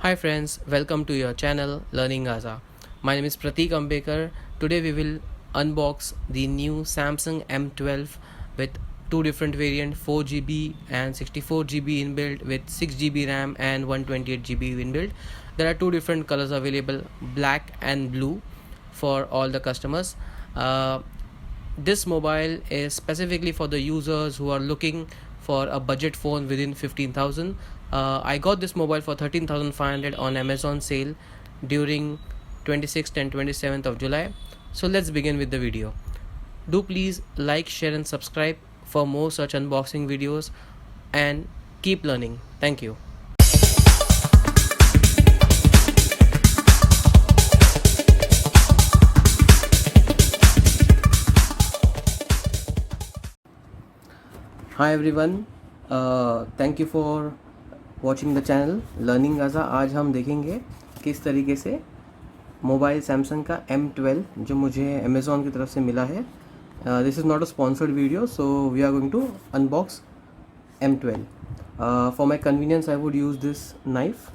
Hi friends, welcome to your channel Learning Gaza. My name is Pratik Ambekar. Today we will unbox the new Samsung M12 with two different variants, 4GB and 64GB inbuilt with 6GB RAM and 128GB inbuilt. There are two different colors available, black and blue for all the customers. This mobile is specifically for the users who are looking for a budget phone within 15,000. I got this mobile for 13,500 on Amazon sale during 26th and 27th of July. So let's begin with the video. Do please like, share and subscribe for more such unboxing videos and keep learning. Thank you. Hi everyone, thank you for watching the channel Learning Gaza. आज हम देखेंगे किस तरीके से mobile Samsung का M12 जो मुझे Amazon की तरफ से मिला है. This is not a sponsored video, so we are going to unbox M12. For my convenience I would use this knife.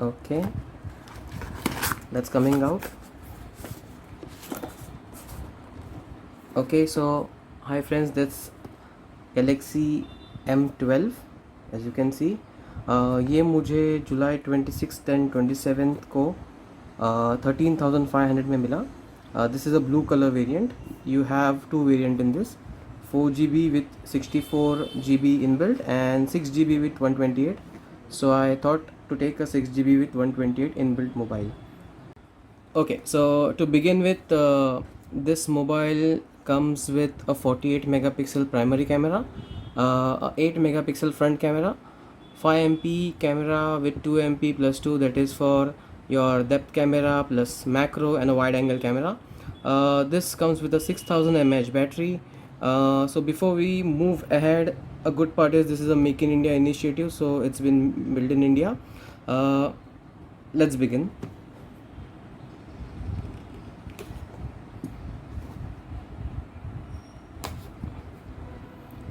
Okay, that's coming out. Okay, so hi friends, that's Galaxy M12 as you can see. ये मुझे जुलाई 26th and 27th को 13,500 में मिला. This is a blue color variant. You have two variant in this, 4GB with 64GB inbuilt and 6GB with 128. So I thought to take a 6GB with 128 inbuilt mobile. Okay, so to begin with, this mobile comes with a 48 megapixel primary camera, a 8 megapixel front camera, 5MP camera with 2MP plus 2, that is for your depth camera plus macro, and a wide angle camera. This comes with a 6000 mAh battery. So before we move ahead, a good part is this is a Make in India initiative, so it's been built in India. Let's begin.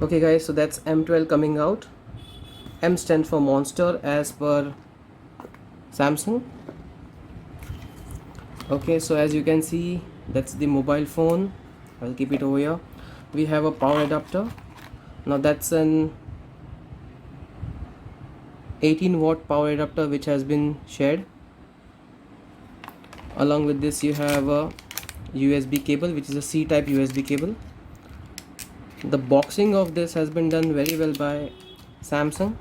Okay guys, so that's M12 coming out. M stands for monster as per Samsung. Okay, so as you can see, that's the mobile phone. I'll keep it over here. We have a power adapter. Now that's an 18-watt power adapter which has been shared. Along with this you have a USB cable, which is a C-type USB cable. The boxing of this has been done very well by Samsung.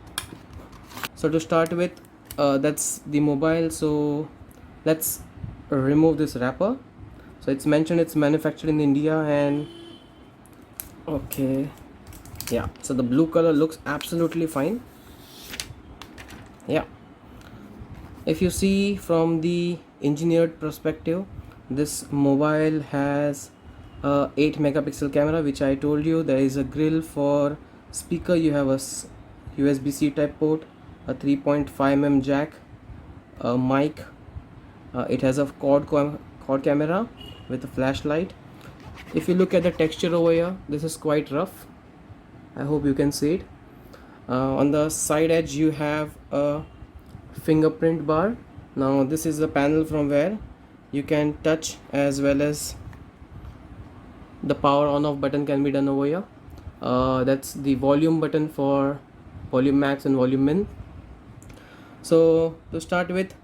So to start with, that's the mobile. So let's remove this wrapper. So it's mentioned it's manufactured in India, and okay, yeah, so the blue color looks absolutely fine. Yeah, if you see from the engineered perspective, this mobile has 8 megapixel camera, which I told you. There is a grill for speaker. You have a USB-C type port, a 3.5mm jack, a mic. It has a quad camera with a flashlight. If you look at the texture over here, this is quite rough. I hope you can see it. On the side edge you have a fingerprint bar. Now this is the panel from where you can touch, as well as the power on off button can be done over here. That's the volume button for volume max and volume min. So to start with,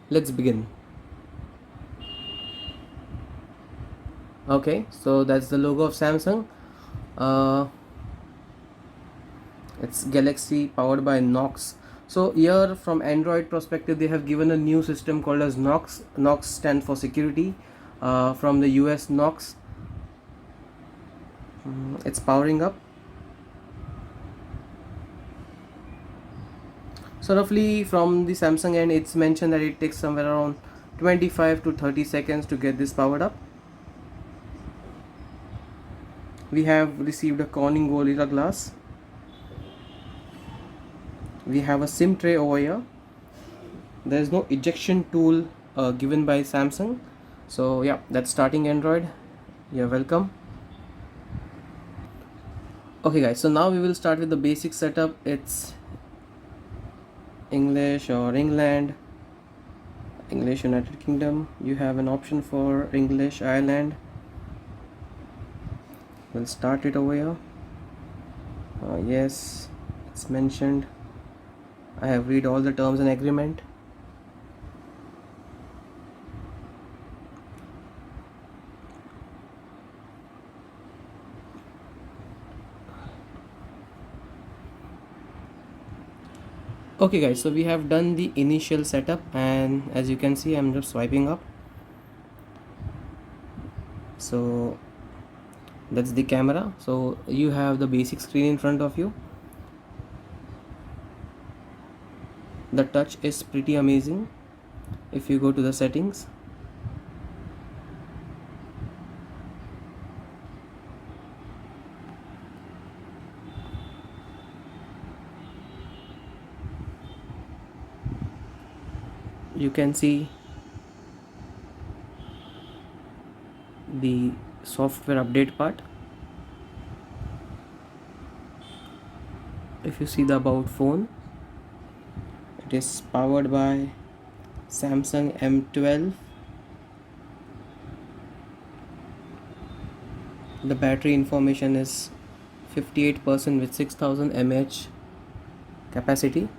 let's begin. Okay, so that's the logo of Samsung. It's Galaxy powered by Knox. So here from Android perspective, they have given a new system called as Knox. Knox stands for security, from the US Knox. It's powering up. So roughly from the Samsung end, it's mentioned that it takes somewhere around 25 to 30 seconds to get this powered up. We have received a Corning Gorilla Glass. We have a SIM tray over here. There is no ejection tool given by Samsung. So yeah, that's starting Android. You're welcome. Okay guys, so now we will start with the basic setup. It's English or England, English United Kingdom. You have an option for English Ireland. We'll start it over here. Yes, it's mentioned. I have read all the terms and agreement. Okay guys, so we have done the initial setup, and as you can see, I'm just swiping up. So that's the camera. So you have the basic screen in front of you. The touch is pretty amazing. If you go to the settings, you can see the software update part. If you see the about phone, it is powered by Samsung M12. The battery information is 58% with 6000 mAh capacity.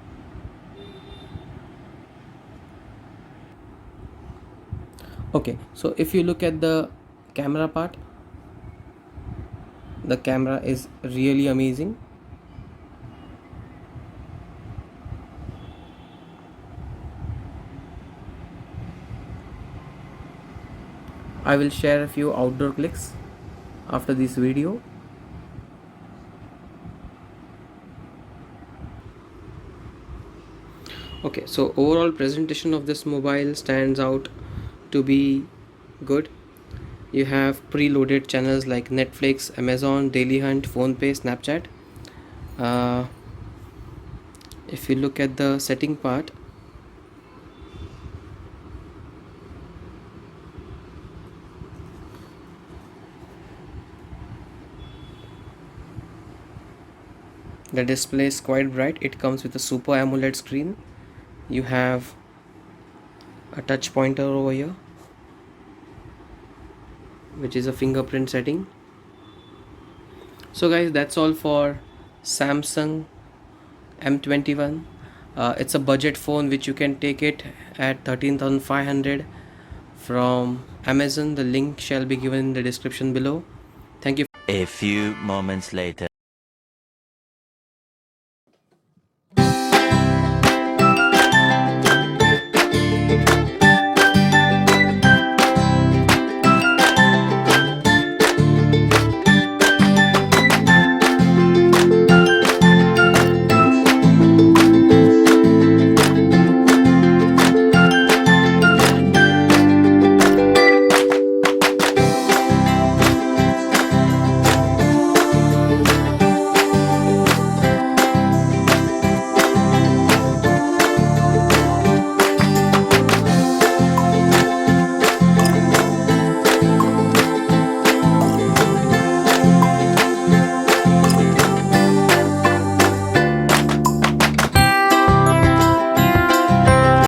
Okay, so if you look at the camera part, the camera is really amazing. I will share a few outdoor clicks after this video. Okay, so overall presentation of this mobile stands out to be good. You have preloaded channels like Netflix, Amazon, Daily Hunt, PhonePe, Snapchat. If you look at the setting part, the display is quite bright. It comes with a Super AMOLED screen. You have a touch pointer over here, which is a fingerprint setting. So guys, that's all for Samsung M21. It's a budget phone which you can take it at 13,500 from Amazon. The link shall be given in the description below. Thank you. A few moments later.